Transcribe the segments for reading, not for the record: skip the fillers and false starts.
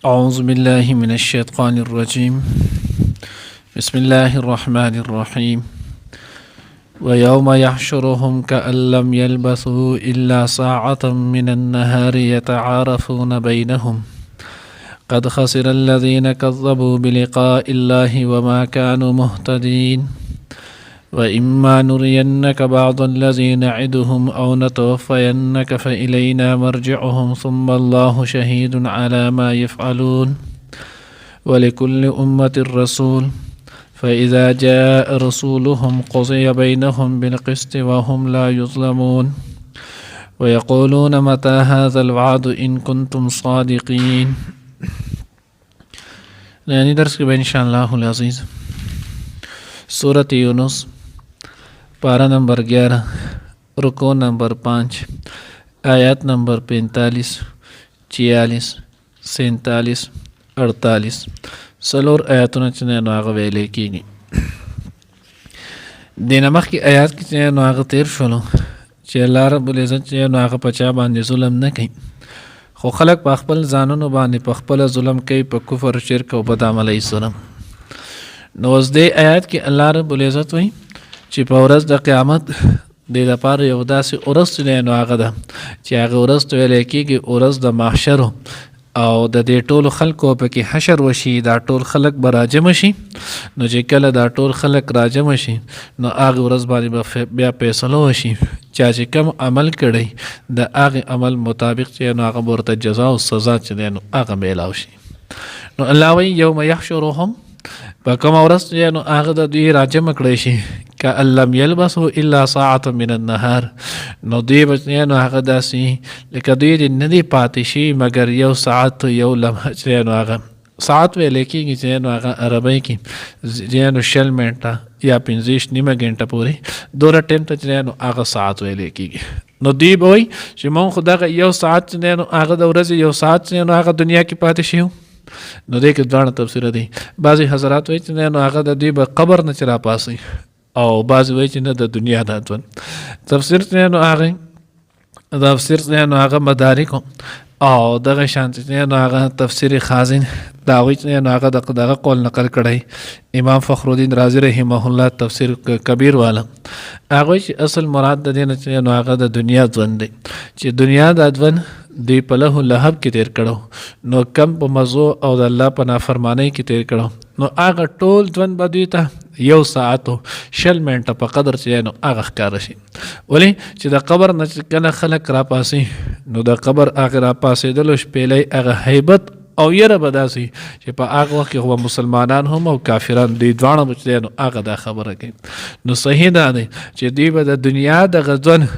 أعوذ بالله من الشيطان الرجيم بسم الله الرحمن الرحيم ويوم يحشرهم كأن لم يلبثوا إلا ساعة من النهار يتعارفون بينهم قد خسر الذين كذبوا بلقاء الله وما كانوا مهتدين وإما نرينك بعض الذي نعدهم أو نتوفينك فإلينا مرجعهم ثم الله شهيد على ما يفعلون ولكل أمة رسول فإذا جاء رسولهم قضي بينهم بالقسط وهم لا يظلمون ويقولون متى هذا الوعد إن كنتم صادقين. يعني درس के إن شاء الله العزيز सूरत यूनुस पारा नंबर 11 रुको नंबर 5 आयत नंबर 45 46 47 48 सलोर आयतों चने नाग वेले कीगी दिनमख की आयत की चने नाग तेर शलो चेला रब्बुल इज़्ज़त चने नाग पचा बांधे जुल्म न कहीं खो खलक पखपल जानों बांधे पखपल जुल्म कई पकुफर शिरक व बदामल इस्लाम नवज़दे आयत की अल्लाह रब्बुल इज़्ज़त वही چې په ورځ د قیامت د لپاره یو داسې ورځ دی نو هغه ده چې هغه ورځ ته ویل کېږي ورځ د محشر او د دې ټولو خلکو په کې حشر وشي دا ټول خلک به راجمع شي نو چې کله دا ټول خلک راجمع شي نو هغه ورځ باندې به بیا فیصله وشي چې کوم عمل کړی د هغه عمل مطابق چې نو هغه ورته جزا او سزا چې نو هغه میلاو شي نو الله وی یوم یحشرهم په کوم ورځ چې نو هغه د دوی راجمع کړی شي كأن لم يلبثوا إلا ساعة من النهار نو دوی بچنیانو هغه داسې لکه دوی د نه دی پاتې شي مګر یو ساعت یو لمحه چې نو هغه ساعت ویل کېږي چې نو هغه عربی کې چې نو 60 منټه یا 15 نیمه غنټه پورې دوره ټیم ته چې نو هغه ساعت ویل کېږي نو دوی به وایي چې مونږ خو دغه یو ساعت چې نو هغه د ورځې یو ساعت چې نو هغه دنیا کې پاتې شي نو دې کې ځوانه تفسیر دی بعضی حضرات وایي چې نو هغه د دوی به قبر نه چر پاسي او بعض وایي چې نه د دنیا د ژوند تفسیر څه نو هغه تفسیر څه نو هغه مدارک او دغه شان څه نو هغه تفسیر خازن دا وایي چې نو هغه دغه قول نقل کړی امام فخر الدین رازی رحمه الله تفسیر کبیر والا هغه چې اصل مراد د دین چې نو هغه د دنیا ژوند دی چې دنیا د ژوند دی په له لهب کې تیر کړو نو کم په مزو او د الله په نافرمانی کې تیر کړو نو هغه ټول ژوند بدوي ته یو ساعتو 60 منټه په قدر چې نو هغه ښکار شي ولی چې د قبر نه کله خلک را پاسي نو د قبر هغه را پاسېدل شپېلې هغه هیبت او یره بداسي چې په هغه وخت کې هو مسلمانان هم او کافران دی ځوان بچي نو هغه دا خبره کوي نو صحیح ده چې دی به د دنیا د غزون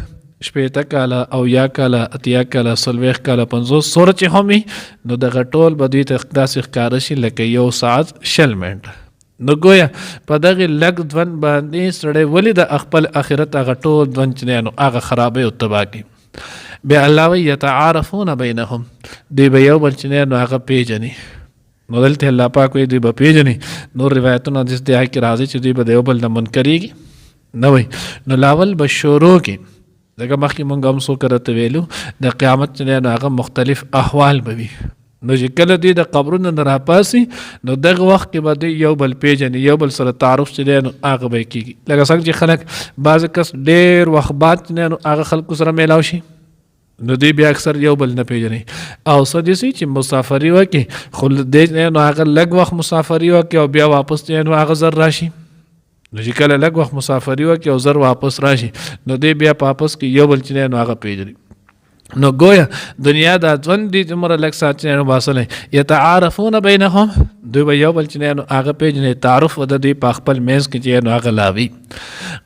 شپېته کاله او یا کاله اتیا کاله سلويخ کاله 50 سورج همي نو د غټول بدوي ته داسې ښکار شي لکه یو ساعت 60 منټه نو گویا په دغه لګ ځوان باندې سړی ولې د خپل آخرت هغه ټول ځوان چې نو هغه خرابې او تباہ کوي بیا الله وی یتعارفون بینهم دی به یو بل چې نو هغه پیژني نو دلته الله پاک وی دی به پیژني نور روایتونه د دې کې راځي چې دی به یو بل نه منکرېږي نه وي نو لاول به شروع کې دغه مخکې مونږ هم څو کرته ویلو د قیامت چې نو هغه مختلف احوال به وي نو چې کله دوی د قبرونو نه راپاسي نو دغه وخت کې به دوی یو بل پیژني یو بل سره تعارف چې دی نو هغه به کېږي لکه څنګه چې خلک بعضې کس ډېر وخت بعد چې نو هغه خلکو سره میلاو شي نو دوی بیا اکثر یو بل نه پیژني او څه داسې چې مسافري وکړي خو دې نو هغه لږ وخت مسافري وکړي او بیا واپس نو هغه زر راشي نو چې کله لږ وخت مسافري وکړي او زر واپس راشي نو دوی بیا واپس کې یو بل چې نو هغه پیژني نو گویا دنیا دا ژوند دی عمر لک سات نو باسل یتعارفون بینهم دوی به یو بل چې نو هغه پیژنې تعارف ود دوی په خپل میز کې چې نو هغه لاوي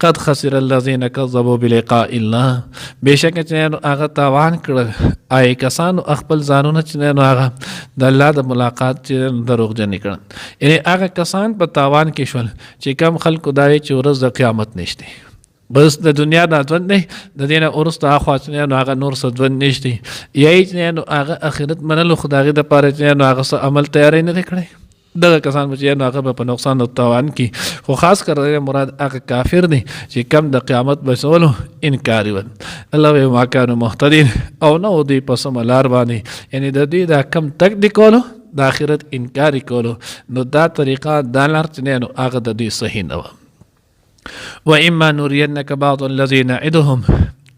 قد خسر الذين كذبوا بلقاء الله بشک چې نو هغه تاوان کړل آی کسان خپل ځانونه چې نو هغه د الله د ملاقات چې دروغجن کړل یعنی هغه کسان په تاوان کې شول چې کم خلکو دای چې ورځ د قیامت نشته بس د دنیا د ژوند نه د دینه اورسته اخوا چې نو هغه نور څه ژوند نشته یی چې نو هغه اخرت منلو خدای د پاره چې نو هغه عمل تیارې نه کړی دغه کسان چې نو هغه په نقصان او تاوان کې خو خاص کر مراد هغه کافر دي چې کم د قیامت بسولو انکار ول الله به ما کانوا محتدین او نو دی په سم لار باندې یعنی د دې دا کم تک دی کولو د آخرت انکار کولو نو دا طریقه دا لار چې نو هغه د دوی صحیح نه وه. واما نرینک بعض الذی نعدهم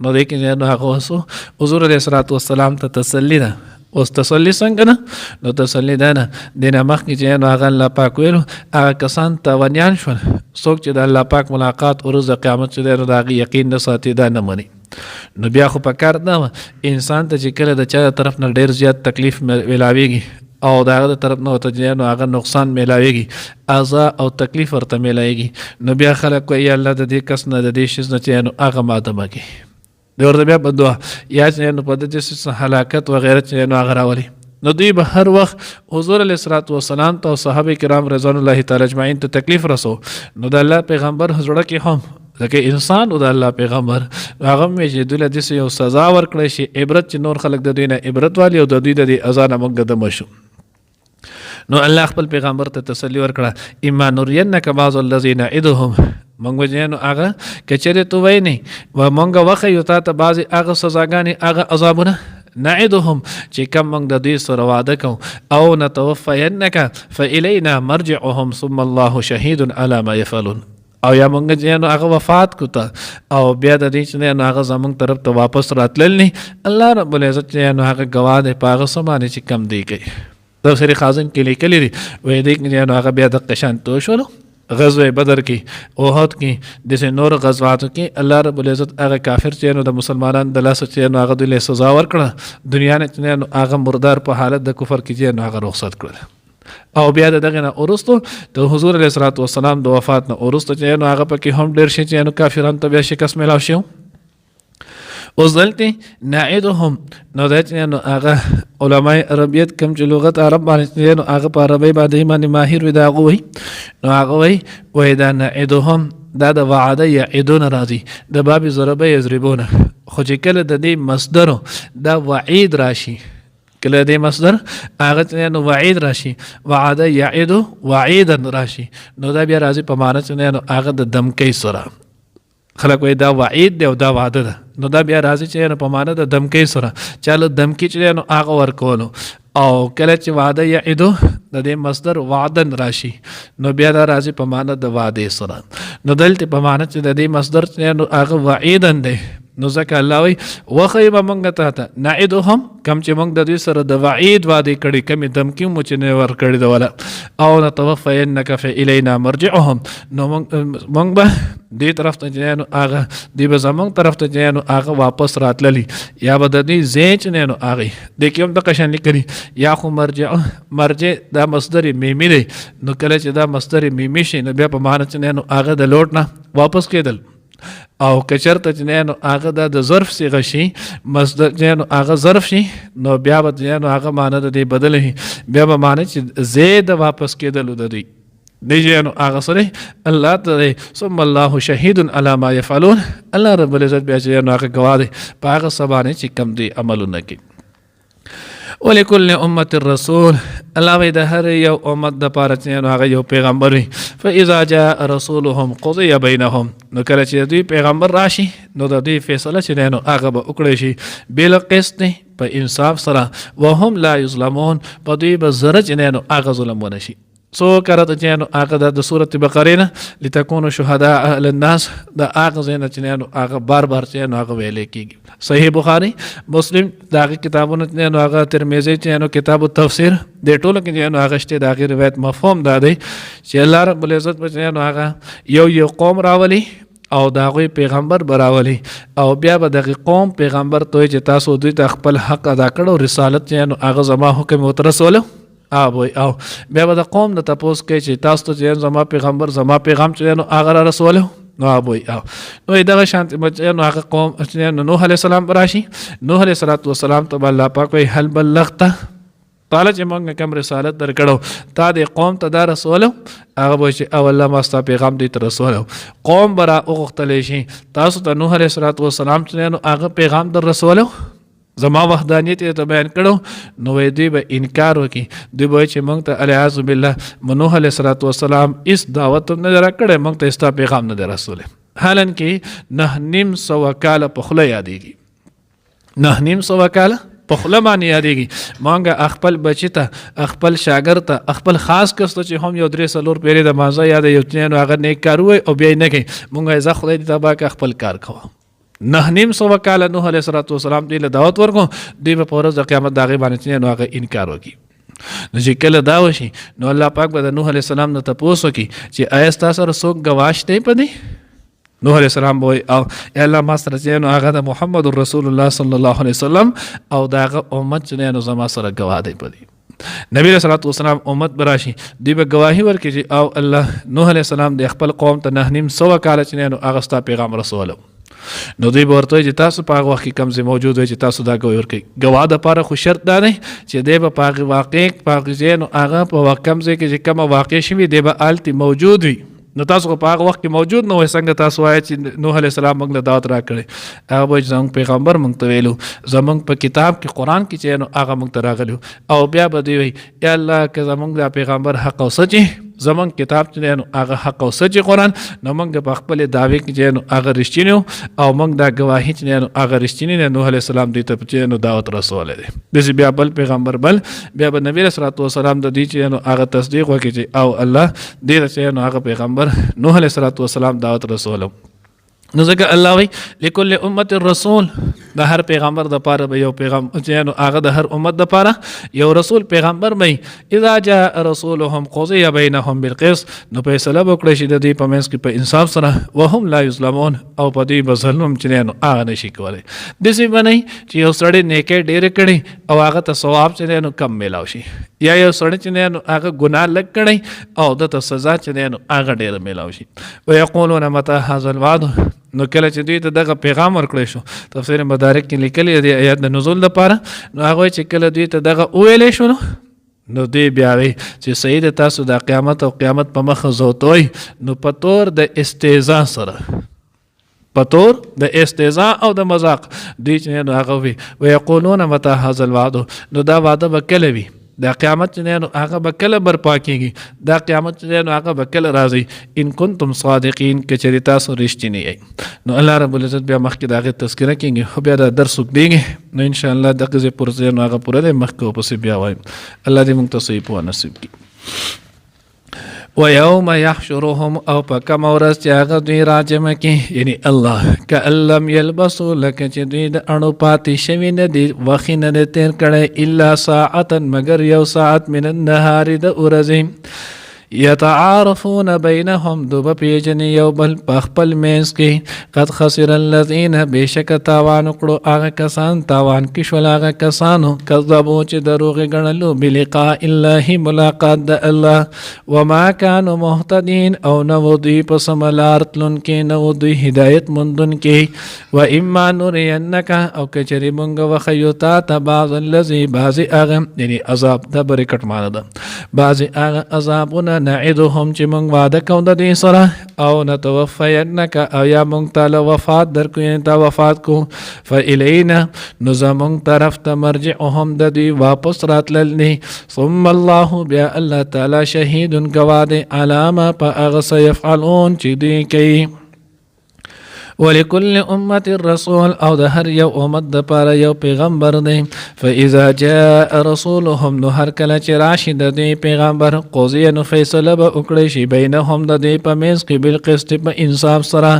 نو دې کې نو هغه وسو حضور علیه الصلاۃ والسلام ته تسلی ده. اوس تسلی څنګه نه؟ نو تسلی ده نه دینه مخکې چې نو هغه الله پاک ویلو هغه کسان تاوانیان شول څوک چې د الله پاک ملاقات ورځ د قیامت چې دی نو د هغې یقین نه ساتي دا نه مني. نو بیا خو په کار نه وه انسان ته چې کله د چا طرف نه ډېر زیات تکلیف میلاویږي او د هغه د طرف نه ورته چې نو هغه نقصان میلاویږي اذا او تکلیف ورته میلاویږي نو بیا خلک وایي یا الله د دې کس نه د دې شیز نه چې نو هغه ماتمه کړي د ورته بیا په دعا یا چې نو په دې څه هلاکت وغیره چې نو هغه راولي. نو دوی به هر وخت حضور علیه الصلاۃ والسلام ته او صحابه کرام رضوان الله تعالی اجمعین ته تکلیف رسو. نو د الله پیغمبر زړه کې هم ځکه انسان او د الله پیغمبر هغه مې چې دوی له دې یو سزا ورکړی شي عبرت چې نور خلک د دوی نه عبرت والی او د دوی د اذان موږ د مشو. نو الله خپل پیغمبر ته تسلی ورکړه اما نرینک بعض الذی نعدهم مونږ وجه نو هغه کچره تو وای نه و مونږ وخه یو ته بعضی هغه سزاګانې هغه عذابونه نعدهم چې کم مونږ د دوی سره وعده کوو او نتوفینک فالینا مرجعهم ثم الله شهید علی ما یفعلون او یا مونږ چې نو هغه وفات کوته او بیا د دې چې نو هغه زمونږ طرف ته واپس راتلل نه الله رب العزت چې نو هغه گواه دی په هغه سمانه چې کم دی کوي. تفسیر خازن کې لیکلي دي وایي دې چې نو هغه بیا د قشان تو شولو غزوه بدر کې اوحد کې د نور غزواتو کې الله رب العزت هغه کافر چې نو د مسلمانانو د لاس چې نو هغه د سزا ورکړه دنیا نه چې نو هغه مردار په حالت د کفر کې چې نو هغه رخصت کړل او بیا دغه نه اورستو د حضور علیه الصلاۃ والسلام د وفات نه اورستو چې نو هغه پکې هم ډېر شي چې نو کافرانو ته بیا شکست ملاو شو. اوس دلته نعدهم نو دا چې نو هغه علماء عربیت کم چې لغت عرب باندې نو هغه په عربی باندې ماهر وي دا هغه وي نو هغه وي دا نعدهم دا د وعده یعدون راځي د باب ضربه یضربون خو چې کله د دې مصدر دا وعید راشي کله دې مصدر هغه نو وعید راشي وعده یعد وعیدا راشي نو دا بیا راځي په معنی چې نو هغه د دمکې سره خلک وایي دا وعید دی او دا وعده ده نو دا بیا راځي چې په معنا د دمکې سره چاله دمکې چې نو هغه ورکولو او کله چې وعده یعدو د دې مصدر وعدن راشي نو بیا دا راځي په معنا د وعده سره نو دلته په معنا چې د دې مصدر چې نو هغه وعیدن دی نو ځکه الله وایي وخی به مونږ ته نعدهم کم چې مونږ د دوی سره د وعید وعده کړي کمې دمکې مو چې نه ورکړي ده ولا او نتوفینک فالینا مرجعهم نو مونږ به دې طرف ته چې نو هغه دې به زمونږ طرف ته چې نو هغه واپس راتللی یا به د دې ځای چې نو هغې دې کې هم د قشن لیکلي یا خو مرجع دا مصدر میمی دی نو کله چې دا مصدر میمی شي نو بیا په معنی چې نو هغه د لوټ نه واپس کېدل او کچرته چې نو هغه د ظرف صيغه شي مصدر چې نو هغه ظرف شي نو بیا به چې نو هغه معنی د دې بدل شي بیا به معنی چې زید واپس کېدل د دې دیجه نو هغه سره الله ته ثم الله شهید علی ما یفعلون الله رب العزت بیا چې نو هغه گواه دی په هغه سبانه چې کم دی عملونه کوي. ولکل امه الرسول الله وی د هر یو امت د پاره چې نو هغه یو پیغمبر وي فاذا جاء رسولهم قضي بينهم نو کله چې دوی پیغمبر راشي نو د دوی فیصله چې نو هغه به وکړي شي بل قسط په انصاف سره وهم لا یظلمون په دوی به زره چې نو هغه ظلم ونه شي. سو کرته چې نو هغه د سورۃ بقره نه لتكونوا شهداء علی الناس د هغه زینه چې نو هغه بار چې نو هغه ویلې کیږي. صحیح بخاری مسلم داغه کتابونه چې نو هغه ترمذی چې نو کتاب التفسیر د ټولو کې نو هغه شته داغه روایت مفهوم دادی چې الله رب العزت په نو هغه یو قوم راولي او داغه پیغمبر براولي او بیا به دغه قوم پیغمبر ته چې تاسو دوی ته خپل حق ادا کړو رسالت چې نو هغه زما حکم وترسوله او بیا به د قوم د تپوس کې چې تاسو ته زما پیغمبر زما پیغام چې نو هغه رسوله نو نو دغه شانت نو هغه قوم چې نوح علیه السلام راشي نوح علیه السلام ته الله پاک وی هل بلغت تعالی چې موږ کوم رسالت درکړو تا د قوم ته دا رسوله هغه به چې او الله ما ستا پیغام دې ته رسوله قوم برا اوغتلی شي تاسو ته نوح علیه السلام چې نو هغه پیغام در رسوله زما وحدانیت ته بیان کړو نو دوی به انکار وکي دوی به چې موږ ته الیاذ بالله نوح علیه السلام اس دعوت نه درکړې موږ ته ستا پیغام نه در رسوله حالانکه 9.5 کاله په خوله یادېږي 9.5 کاله په خوله باندې یادېږي. مونږ خپل بچي ته خپل شاګرد ته خپل خاص کس ته چې هم یو 3-4 پیرې د مازه یاد یو نو هغه نیک کار وای او بیا نه کوي مونږ ځکه خدای دې تبا کا خپل کار کوه. 9.5 کال نوح علیه السلام دې له دعوت ورکو دوی په ورځ د قیامت دغه باندې نو هغه انکار وکړي. نو چې کله دا وشي نو الله پاک به د نوح علیه السلام نه تاسو وکړي چې آیا تاسو سره څوک گواش دی پدې؟ نوح علیه السلام وای او الله ما سره چې نو هغه د محمد رسول الله صلی الله علیه وسلم او دغه امت چې نو زما سره گواه دی پدې. نبی رسول الله والسلام امت براشي دی به گواهی ورکړي او الله نوح علیه السلام د خپل قوم ته 9.5 کال چې نو هغه ستا پیغام رسول نو دوی ورته چې تاسو په هغه وخت کې کم ځای موجود وي چې تاسو دا گواهی ورکړئ. گواه دپاره خو شرط دا دی چې دی به په هغې واقع په هغې ځای نو هغه په کم ځای کې چې کومه واقع شوي دی به هلتې موجود وي. نو تاسو په هغه وخت کې موجود نه وای څنګه تاسو وایئ چې نوح علیه السلام موږ له دعوت راکړی هغه به زموږ پیغمبر موږ ته ویلو زموږ په کتاب کې قرآن کې چې نو هغه موږ ته راغلی او بیا به دوی وایي یا الله که زموږ دا پیغمبر حق او سچ زمون کتاب چې نو هغه حق او سچ قرآن نو موږ په خپل دعوی کې چې نو هغه رښتینی او موږ دا گواهی چې نو هغه رښتینی نه نوح علیه السلام دې ته چې نو دعوت رسول دی. داسې بیا بل پیغمبر بل بیا به نبی رسول الله والسلام د دې چې نو هغه تصدیق وکړي چې او الله دې چې نو هغه پیغمبر نوح علیه السلام دعوت رسول. نو ځکه الله وی لكل امت الرسول د هر پیغمبر د پاره به یو پیغام چې نو هغه د هر امت د پاره یو رسول پیغمبر مې اذا جاء رسولهم قضي بينهم بالقسط نو فیصله وکړي چې د دې په منځ کې په انصاف سره وهم لا یظلمون او په دې بظلم چې نو هغه نشي کولای. داسې باندې چې یو سړی نیکي ډېر کړي او هغه ته ثواب چې نو کم میلاو شي یا یو سړی چې نو هغه ګناه لږ کړي او د ته سزا چې نو هغه ډېر میلاو شي. ويقولون متى هذا الوعد نو کله چې دوی ته دغه پیغام ورکړی شو تفسیر مدارک کې لیکلی دی آیات د نزول لپاره نو هغه چې کله دوی ته دغه وویلی شو نو دوی بیا وی چې سید تاسو د قیامت او قیامت په مخ زوتوي نو په طور د استهزاء سره په طور د استهزاء او د مذاق دوی چې نو هغه وی ويقولون متى هذا الوعد نو دا وعده به کله وي دا قیامت چې نو هغه به کله برپا کېږي دا قیامت چې نو هغه به کله راځي ان کنتم صادقین که چېرې تاسو رښتینی یئ. نو الله رب العزت بیا مخکې د هغې تذکره کېږي خو بیا دا درس اوږدېږي نو انشاءالله دغه ځای پورې نو هغه پوره دی مخکې ورپسې بیا وایم الله دې موږ ته صحیح پوهه نصیب کړي. ويوم يحشرهم او په کومه ورځ چې هغه دوی راجمع کړي یعنی الله کأن لم یلبسوا لکه چې دوی د اڼو پاتې شوي نه دي وخت نه دی تېر کړی الا ساعتا مګر یو ساعت من النهار د ورځې یتعارفون بینهم دو به پیژني یو بل په خپل منځ کې قد خسر الذین بېشکه تاوان وکړو هغه کسان تاوان کې شول هغه کسانو کذبو چې دروغې ګڼلو بلقاء الله ملاقات د الله وما كانوا مهتدین او نو دوی په سمه لار تلونکي نو دوی هدایت موندونکي واما نرینک او که چېرې مونږ وښیو تا ته بعض الذي بعضې هغه یعنی عذاب دا برکټ معنی ده بعضې هغه عذابونه نعدهم چې مونږ واده کوو د دې سره او نتوفینک او یا مونږ ته وفات درکو یعنې تا وفات کو فالینا نو زمونږ طرف ته مرجعهم د دوی واپس راتلل دي ثم الله بیا الله تعالی شهید ګواه دی علی ما په هغه څه یفعلون چې دوی کوي. ولكل امه الرسول او د هر یو امت د پاره یو پیغمبر دی فاذا جاء رسولهم نو هر کله چې راشي د دې پیغمبر قضی نو فیصله به وکړي شي بینهم د دې په منځ کې بالقسط په انصاف سره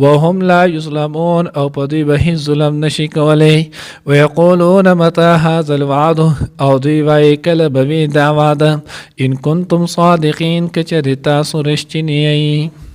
وهم لا یظلمون او په دې به هیڅ ظلم نشي کولی. ويقولون متى هذا الوعد او دوی وایي کله به وي دا وعده ان کنتم صادقین که چېرې تاسو رښتیني یئ.